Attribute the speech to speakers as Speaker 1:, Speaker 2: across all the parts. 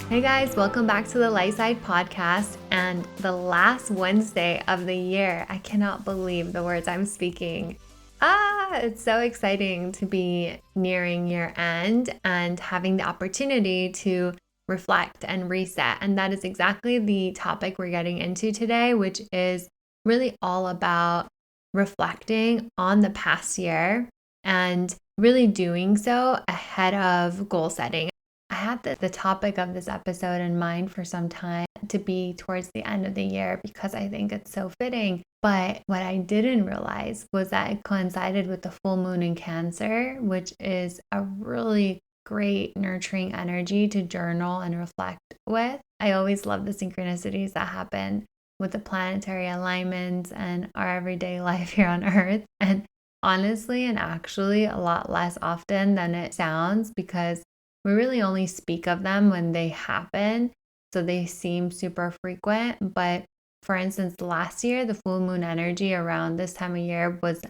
Speaker 1: Hey guys, welcome back to the Light Side Podcast and the last Wednesday of the year. I cannot believe the words I'm speaking. It's so exciting to be nearing year end and having the opportunity to reflect and reset. And that is exactly the topic we're getting into today, which is really all about reflecting on the past year and really doing so ahead of goal setting. I had the topic of this episode in mind for some time to be towards the end of the year because I think it's so fitting. But what I didn't realize was that it coincided with the full moon in Cancer, which is a really great nurturing energy to journal and reflect with. I always love the synchronicities that happen with the planetary alignments and our everyday life here on Earth. And honestly, and actually, a lot less often than it sounds because we really only speak of them when they happen, so they seem super frequent. But for instance, last year, the full moon energy around this time of year was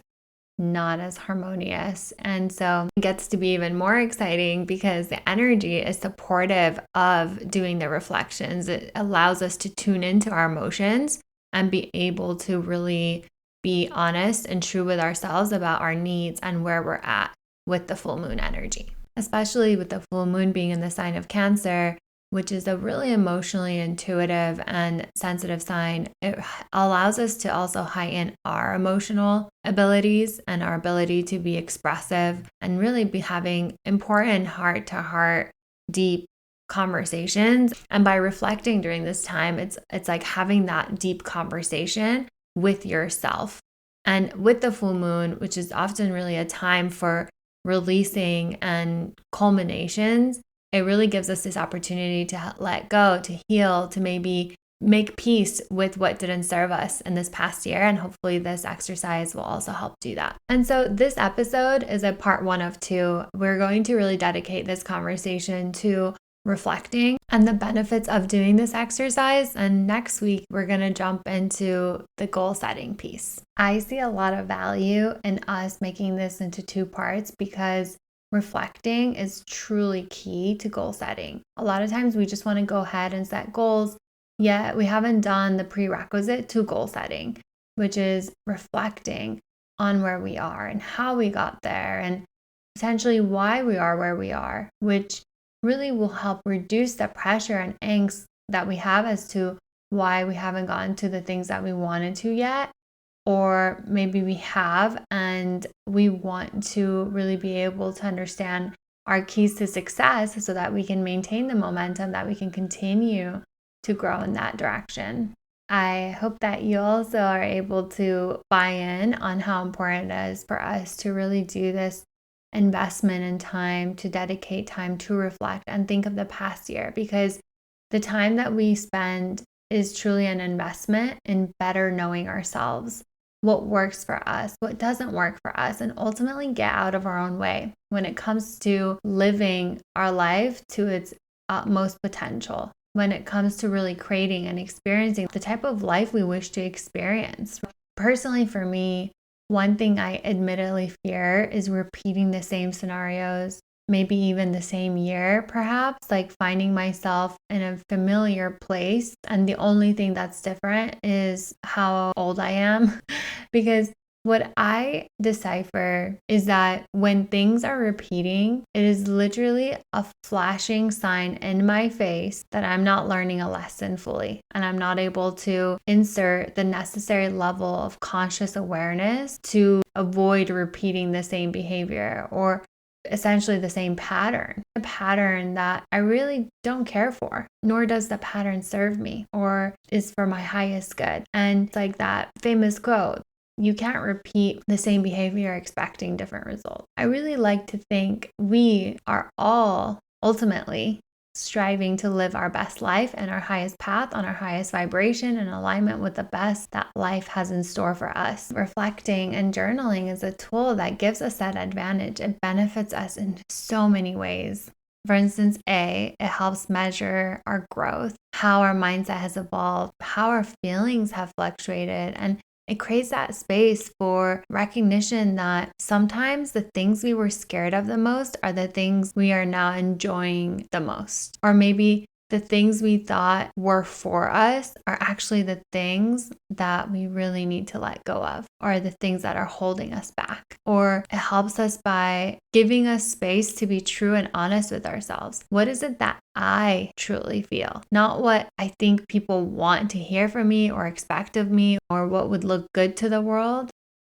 Speaker 1: not as harmonious. And so it gets to be even more exciting because the energy is supportive of doing the reflections. It allows us to tune into our emotions and be able to really be honest and true with ourselves about our needs and where we're at with the full moon energy. Especially with the full moon being in the sign of Cancer, which is a really emotionally intuitive and sensitive sign. It allows us to also heighten our emotional abilities and our ability to be expressive and really be having important heart-to-heart, deep conversations. And by reflecting during this time, it's like having that deep conversation with yourself. And with the full moon, which is often really a time for releasing and culminations, it really gives us this opportunity to let go, to heal, to maybe make peace with what didn't serve us in this past year. And hopefully this exercise will also help do that. And so this episode is a part 1 of 2. We're going to really dedicate this conversation to reflecting and the benefits of doing this exercise. And next week, we're going to jump into the goal setting piece. I see a lot of value in us making this into 2 parts because reflecting is truly key to goal setting. A lot of times we just want to go ahead and set goals, yet we haven't done the prerequisite to goal setting, which is reflecting on where we are and how we got there and potentially why we are where we are, which really will help reduce the pressure and angst that we have as to why we haven't gotten to the things that we wanted to yet. Or maybe we have and we want to really be able to understand our keys to success so that we can maintain the momentum, that we can continue to grow in that direction. I hope that you also are able to buy in on how important it is for us to really do this investment in time, to dedicate time to reflect and think of the past year, because the time that we spend is truly an investment in better knowing ourselves, what works for us, what doesn't work for us, and ultimately get out of our own way when it comes to living our life to its utmost potential, when it comes to really creating and experiencing the type of life we wish to experience. Personally, for me, one thing I admittedly fear is repeating the same scenarios, maybe even the same year, perhaps, like finding myself in a familiar place. And the only thing that's different is how old I am. Because what I decipher is that when things are repeating, it is literally a flashing sign in my face that I'm not learning a lesson fully and I'm not able to insert the necessary level of conscious awareness to avoid repeating the same behavior or essentially the same pattern, a pattern that I really don't care for, nor does the pattern serve me or is for my highest good. And it's like that famous quote, you can't repeat the same behavior expecting different results. I really like to think we are all ultimately striving to live our best life and our highest path on our highest vibration in alignment with the best that life has in store for us. Reflecting and journaling is a tool that gives us that advantage. It benefits us in so many ways. For instance, it helps measure our growth, how our mindset has evolved, how our feelings have fluctuated, and it creates that space for recognition that sometimes the things we were scared of the most are the things we are now enjoying the most. Or maybe the things we thought were for us are actually the things that we really need to let go of, or the things that are holding us back. Or it helps us by giving us space to be true and honest with ourselves. What is it that I truly feel? Not what I think people want to hear from me or expect of me, or what would look good to the world.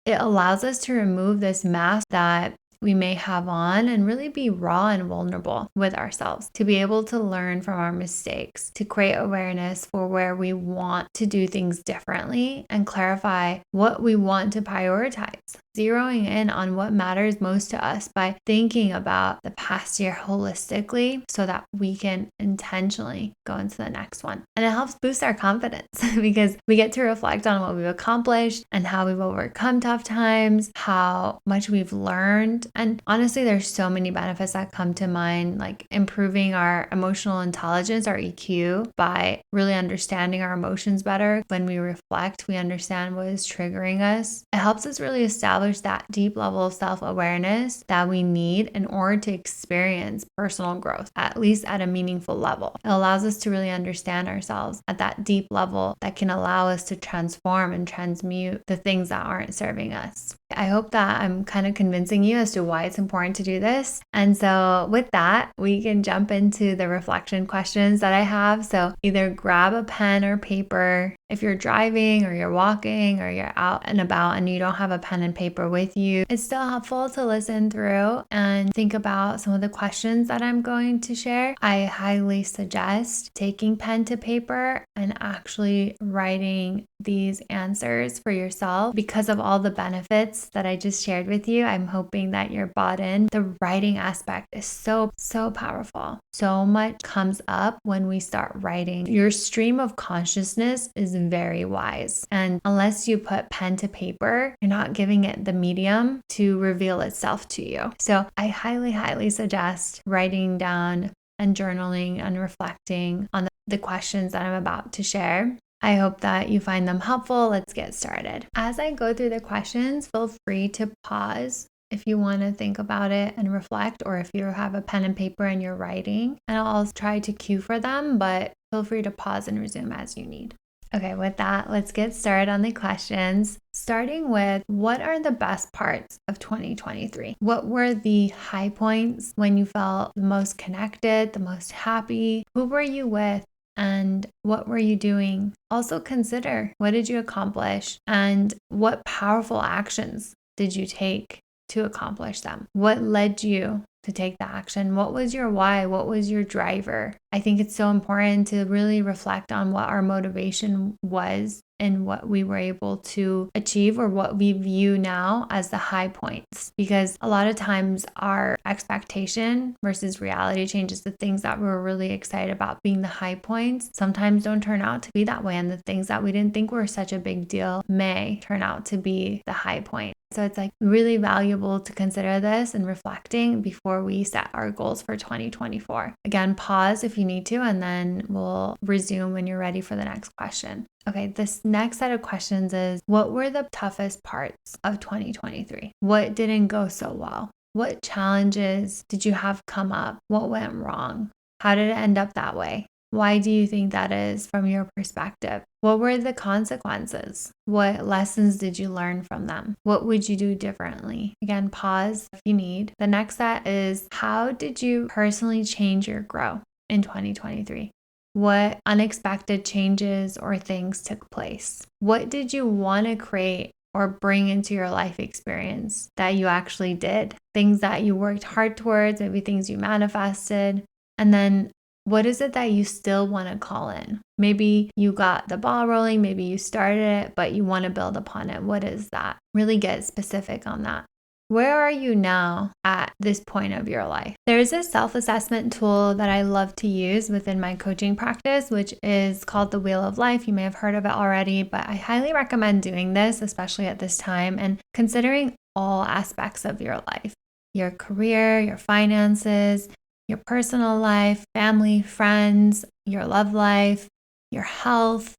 Speaker 1: It allows us to remove this mask that we may have on and really be raw and vulnerable with ourselves, to be able to learn from our mistakes, to create awareness for where we want to do things differently and clarify what we want to prioritize. Zeroing in on what matters most to us by thinking about the past year holistically so that we can intentionally go into the next one. And it helps boost our confidence because we get to reflect on what we've accomplished and how we've overcome tough times, how much we've learned. And honestly, there's so many benefits that come to mind, like improving our emotional intelligence, our EQ, by really understanding our emotions better. When we reflect, we understand what is triggering us. It helps us really establish that deep level of self-awareness that we need in order to experience personal growth, at least at a meaningful level. It allows us to really understand ourselves at that deep level that can allow us to transform and transmute the things that aren't serving us. I hope that I'm kind of convincing you as to why it's important to do this. And so with that, we can jump into the reflection questions that I have. So either grab a pen or paper. If you're driving or you're walking or you're out and about and you don't have a pen and paper with you, it's still helpful to listen through and think about some of the questions that I'm going to share. I highly suggest taking pen to paper and actually writing these answers for yourself because of all the benefits that I just shared with you. I'm hoping that you're bought in. The writing aspect is so powerful. So much comes up when we start writing. Your stream of consciousness is very wise. And unless you put pen to paper, you're not giving it the medium to reveal itself to you. So I highly suggest writing down and journaling and reflecting on the questions that I'm about to share. I hope that you find them helpful. Let's get started. As I go through the questions, feel free to pause if you want to think about it and reflect, or if you have a pen and paper and you're writing. And I'll try to cue for them, but feel free to pause and resume as you need. Okay, with that, let's get started on the questions. Starting with, what are the best parts of 2023? What were the high points when you felt the most connected, the most happy? Who were you with? And what were you doing? Also consider, what did you accomplish? And what powerful actions did you take to accomplish them? What led you to take the action? What was your why? What was your driver? I think it's so important to really reflect on what our motivation was and what we were able to achieve, or what we view now as the high points. Because a lot of times our expectation versus reality changes. The things that we were really excited about being the high points sometimes don't turn out to be that way. And the things that we didn't think were such a big deal may turn out to be the high point. So it's like really valuable to consider this and reflecting before we set our goals for 2024. Again, pause if you need to, and then we'll resume when you're ready for the next question. Okay, this next set of questions is, what were the toughest parts of 2023? What didn't go so well? What challenges did you have come up? What went wrong? How did it end up that way? Why do you think that is from your perspective? What were the consequences? What lessons did you learn from them? What would you do differently? Again, pause if you need. The next set is, how did you personally change or grow in 2023? What unexpected changes or things took place? What did you want to create or bring into your life experience that you actually did? Things that you worked hard towards, maybe things you manifested. And then what is it that you still want to call in? Maybe you got the ball rolling, maybe you started it, but you want to build upon it. What is that? Really get specific on that. Where are you now at this point of your life? There's a self-assessment tool that I love to use within my coaching practice, which is called the Wheel of Life. You may have heard of it already, but I highly recommend doing this, especially at this time, and considering all aspects of your life, your career, your finances, your personal life, family, friends, your love life, your health,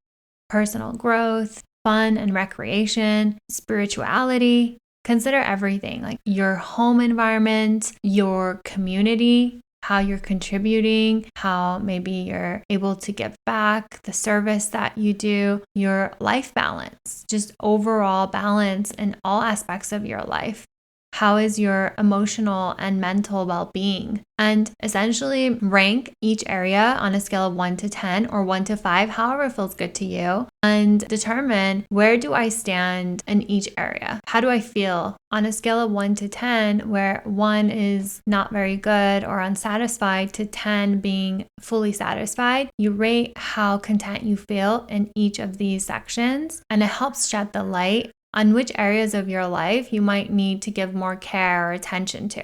Speaker 1: personal growth, fun and recreation, spirituality. Consider everything, like your home environment, your community. how you're contributing, how maybe you're able to give back, the service that you do, your life balance, just overall balance in all aspects of your life. How is your emotional and mental well-being? And essentially rank each area on a scale of 1 to 10 or 1 to 5, however feels good to you, and determine, where do I stand in each area? How do I feel? On a scale of 1 to 10, where 1 is not very good or unsatisfied to 10 being fully satisfied, you rate how content you feel in each of these sections, and it helps shed the light on which areas of your life you might need to give more care or attention to.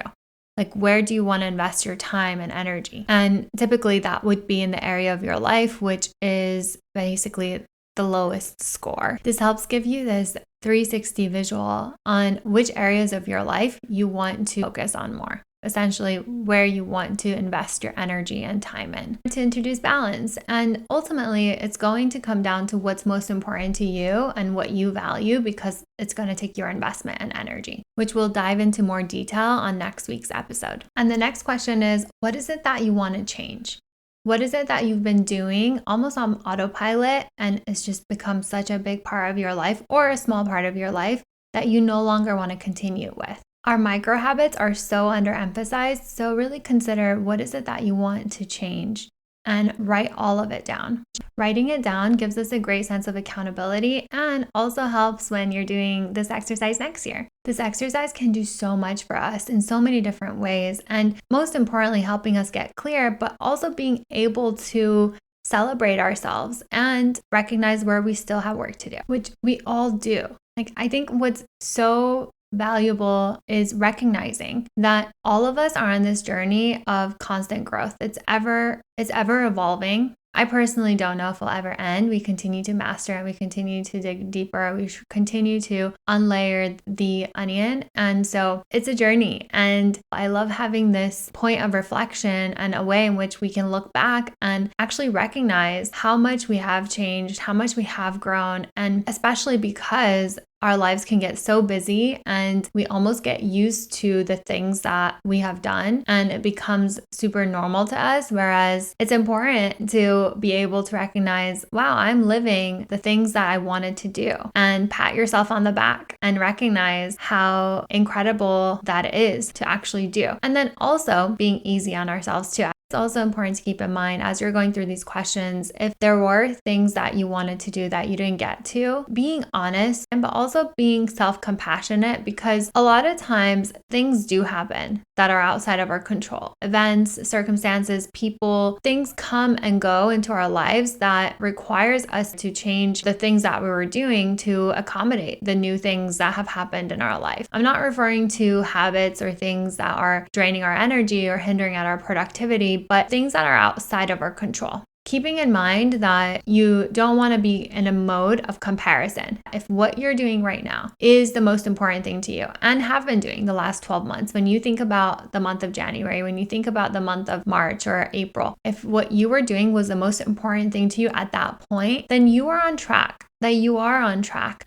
Speaker 1: Like, where do you want to invest your time and energy? And typically that would be in the area of your life, which is basically the lowest score. This helps give you this 360 visual on which areas of your life you want to focus on more. Essentially, where you want to invest your energy and time in to introduce balance. And ultimately, it's going to come down to what's most important to you and what you value, because it's going to take your investment and energy, which we'll dive into more detail on next week's episode. And the next question is, what is it that you want to change? What is it that you've been doing almost on autopilot and it's just become such a big part of your life, or a small part of your life, that you no longer want to continue with? Our micro habits are so underemphasized, so really consider, what is it that you want to change, and write all of it down. Writing it down gives us a great sense of accountability and also helps when you're doing this exercise next year. This exercise can do so much for us in so many different ways, and most importantly, helping us get clear, but also being able to celebrate ourselves and recognize where we still have work to do, which we all do. Like, I think what's so valuable is recognizing that all of us are on this journey of constant growth. It's ever evolving. I personally don't know if it'll ever end. We continue to master and we continue to dig deeper. We continue to unlayer the onion. And so it's a journey. And I love having this point of reflection and a way in which we can look back and actually recognize how much we have changed, how much we have grown. And especially because our lives can get so busy and we almost get used to the things that we have done and it becomes super normal to us. Whereas it's important to be able to recognize, wow, I'm living the things that I wanted to do, and pat yourself on the back and recognize how incredible that is to actually do. And then also being easy on ourselves too. It's also important to keep in mind as you're going through these questions, if there were things that you wanted to do that you didn't get to, being honest, but also being self-compassionate, because a lot of times things do happen that are outside of our control. Events, circumstances, people, things come and go into our lives that requires us to change the things that we were doing to accommodate the new things that have happened in our life. I'm not referring to habits or things that are draining our energy or hindering at our productivity, but things that are outside of our control. Keeping in mind that you don't want to be in a mode of comparison. If what you're doing right now is the most important thing to you and have been doing the last 12 months, when you think about the month of January, when you think about the month of March or April, if what you were doing was the most important thing to you at that point, then you are on track.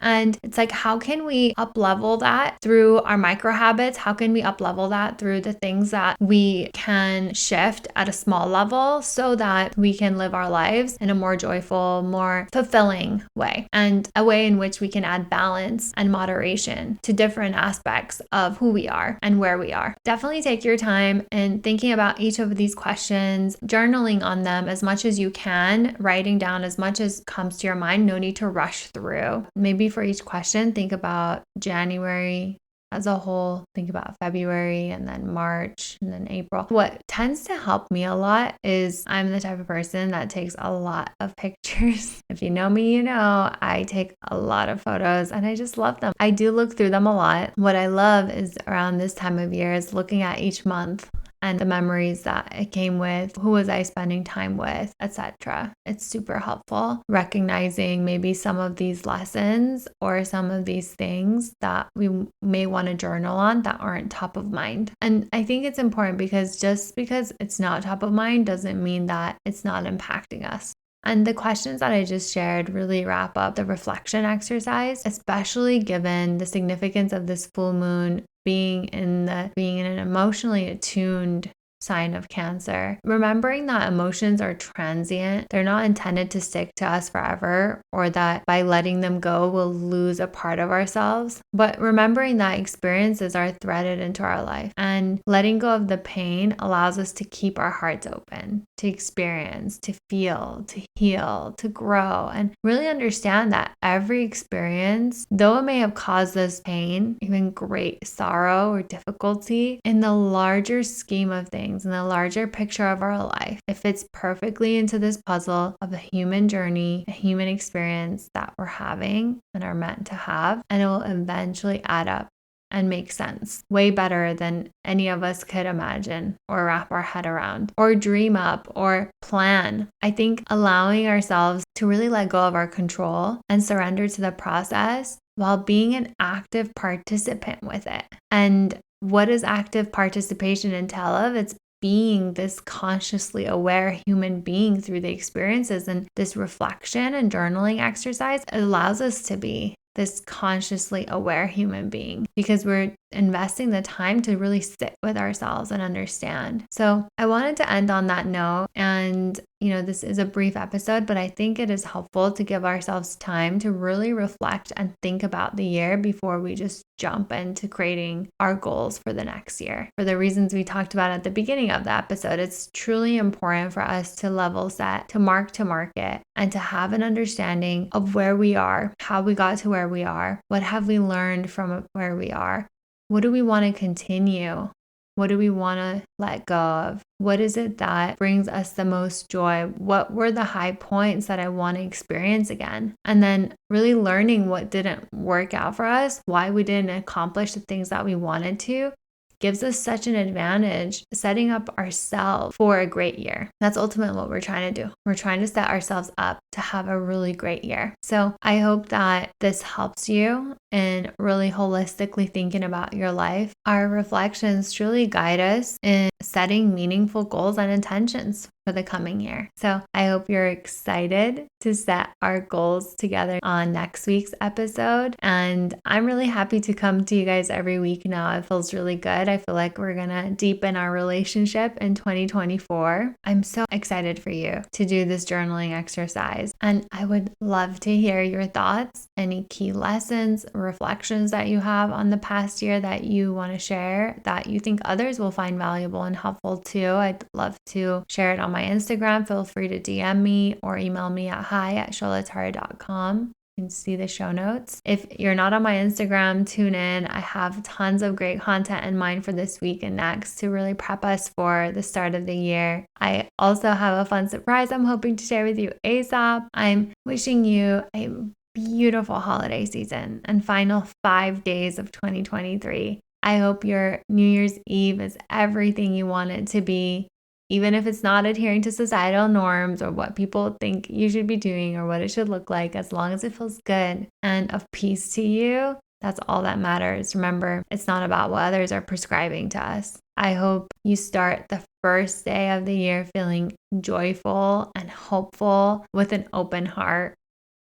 Speaker 1: And it's like, how can we up level that through our micro habits? How can we up level that through the things that we can shift at a small level so that we can live our lives in a more joyful, more fulfilling way, and a way in which we can add balance and moderation to different aspects of who we are and where we are. Definitely take your time in thinking about each of these questions, journaling on them as much as you can, writing down as much as comes to your mind. No need to rush through. Maybe for each question, think about January as a whole, think about February and then March and then April. What tends to help me a lot is I'm the type of person that takes a lot of pictures. If you know me, you know I take a lot of photos and I just love them. I do look through them a lot. What I love is around this time of year is looking at each month and the memories that it came with, who was I spending time with, etc. It's super helpful recognizing maybe some of these lessons or some of these things that we may want to journal on that aren't top of mind. And I think it's important because just because it's not top of mind doesn't mean that it's not impacting us. And the questions that I just shared really wrap up the reflection exercise, especially given the significance of this full moon being in an emotionally attuned sign of Cancer. Remembering that emotions are transient, they're not intended to stick to us forever, or that by letting them go, we'll lose a part of ourselves. But remembering that experiences are threaded into our life, and letting go of the pain allows us to keep our hearts open, to experience, to feel, to heal, to grow, and really understand that every experience, though it may have caused us pain, even great sorrow or difficulty, in the larger scheme of things, in the larger picture of our life, it fits perfectly into this puzzle of a human journey, a human experience that we're having and are meant to have, and it will eventually add up and make sense way better than any of us could imagine or wrap our head around or dream up or plan. I think allowing ourselves to really let go of our control and surrender to the process while being an active participant with it. And what does active participation entail of? It's being this consciously aware human being through the experiences, and this reflection and journaling exercise allows us to be this consciously aware human being because we're investing the time to really sit with ourselves and understand. So I wanted to end on that note. And, this is a brief episode, but I think it is helpful to give ourselves time to really reflect and think about the year before we just jump into creating our goals for the next year. For the reasons we talked about at the beginning of the episode, it's truly important for us to level set, to market, and to have an understanding of where we are, how we got to where we are, what have we learned from where we are. What do we want to continue? What do we want to let go of? What is it that brings us the most joy? What were the high points that I want to experience again? And then really learning what didn't work out for us, why we didn't accomplish the things that we wanted to, gives us such an advantage setting up ourselves for a great year. That's ultimately what we're trying to do. We're trying to set ourselves up to have a really great year. So I hope that this helps you in really holistically thinking about your life. Our reflections truly guide us in setting meaningful goals and intentions for the coming year. So I hope you're excited to set our goals together on next week's episode. And I'm really happy to come to you guys every week now. It feels really good. I feel like we're going to deepen our relationship in 2024. I'm so excited for you to do this journaling exercise. And I would love to hear your thoughts, any key lessons, reflections that you have on the past year that you want to share that you think others will find valuable and helpful too. I'd love to share it on my Instagram. Feel free to DM me or email me at hi@charlottesheart.com. You can see the show notes. If you're not on my Instagram, tune in. I have tons of great content in mind for this week and next to really prep us for the start of the year. I also have a fun surprise I'm hoping to share with you ASAP. I'm wishing you a beautiful holiday season and final 5 days of 2023. I hope your New Year's Eve is everything you want it to be, even if it's not adhering to societal norms or what people think you should be doing or what it should look like, as long as it feels good and of peace to you. That's all that matters. Remember, it's not about what others are prescribing to us. I hope you start the first day of the year feeling joyful and hopeful with an open heart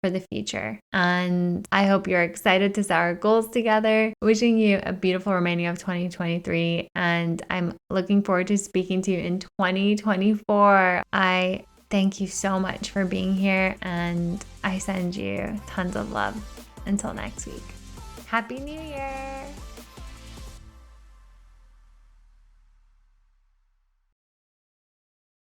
Speaker 1: for the future. And I hope you're excited to set our goals together. Wishing you a beautiful remaining of 2023. And I'm looking forward to speaking to you in 2024. I thank you so much for being here, and I send you tons of love. Until next week. Happy New Year!